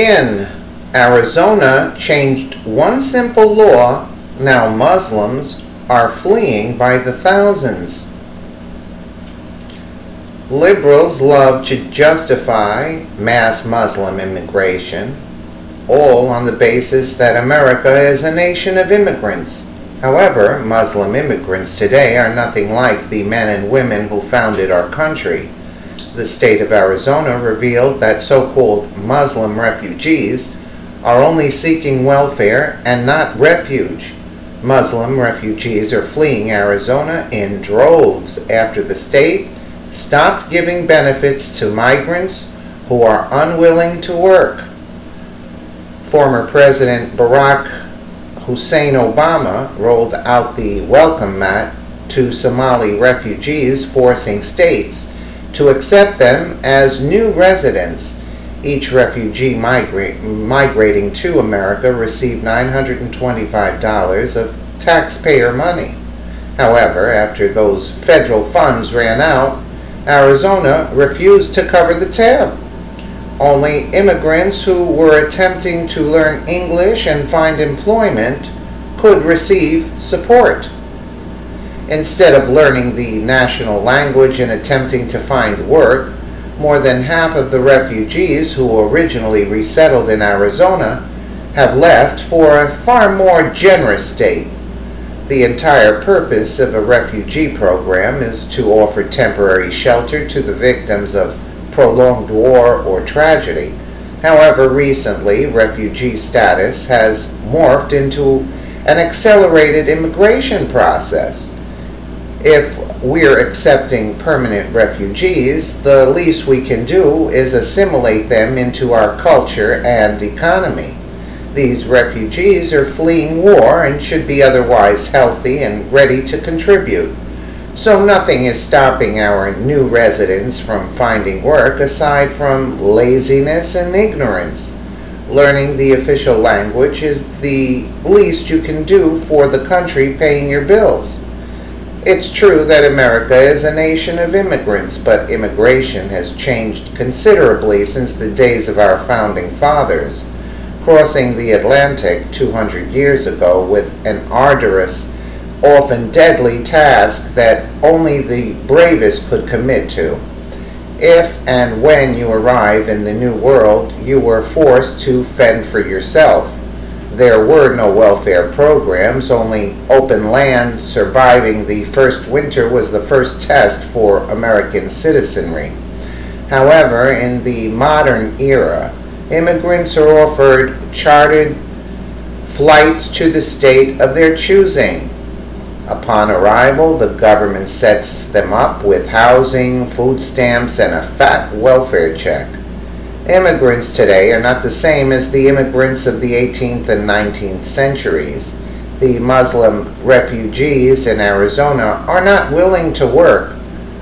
In Arizona changed one simple law. Now Muslims are fleeing by the thousands. Liberals love to justify mass Muslim immigration, all on the basis that America is a nation of immigrants. However, Muslim immigrants today are nothing like the men and women who founded our country. The state of Arizona revealed that so-called Muslim refugees are only seeking welfare and not refuge. Muslim refugees are fleeing Arizona in droves after the state stopped giving benefits to migrants who are unwilling to work. Former President Barack Hussein Obama rolled out the welcome mat to Somali refugees, forcing states to accept them as new residents. Each refugee migrating to America received $925 of taxpayer money. However, after those federal funds ran out, Arizona refused to cover the tab. Only immigrants who were attempting to learn English and find employment could receive support. Instead of learning the national language and attempting to find work, more than half of the refugees who originally resettled in Arizona have left for a far more generous state. The entire purpose of a refugee program is to offer temporary shelter to the victims of prolonged war or tragedy. However, recently, refugee status has morphed into an accelerated immigration process. If we're accepting permanent refugees, the least we can do is assimilate them into our culture and economy. These refugees are fleeing war and should be otherwise healthy and ready to contribute. So nothing is stopping our new residents from finding work aside from laziness and ignorance. Learning the official language is the least you can do for the country paying your bills. It's true that America is a nation of immigrants, but immigration has changed considerably since the days of our founding fathers, crossing the Atlantic 200 years ago with an arduous, often deadly task that only the bravest could commit to. If and when you arrive in the New World, you were forced to fend for yourself. There were no welfare programs, only open land. Surviving the first winter was the first test for American citizenry. However, in the modern era, immigrants are offered chartered flights to the state of their choosing. Upon arrival, the government sets them up with housing, food stamps, and a fat welfare check. Immigrants today are not the same as the immigrants of the 18th and 19th centuries. The Muslim refugees in Arizona are not willing to work,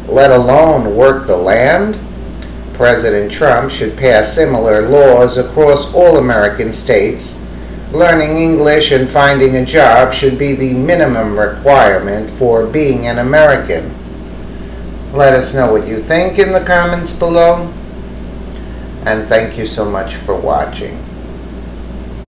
let alone work the land. President Trump should pass similar laws across all American states. Learning English and finding a job should be the minimum requirement for being an American. Let us know what you think in the comments below. And thank you so much for watching.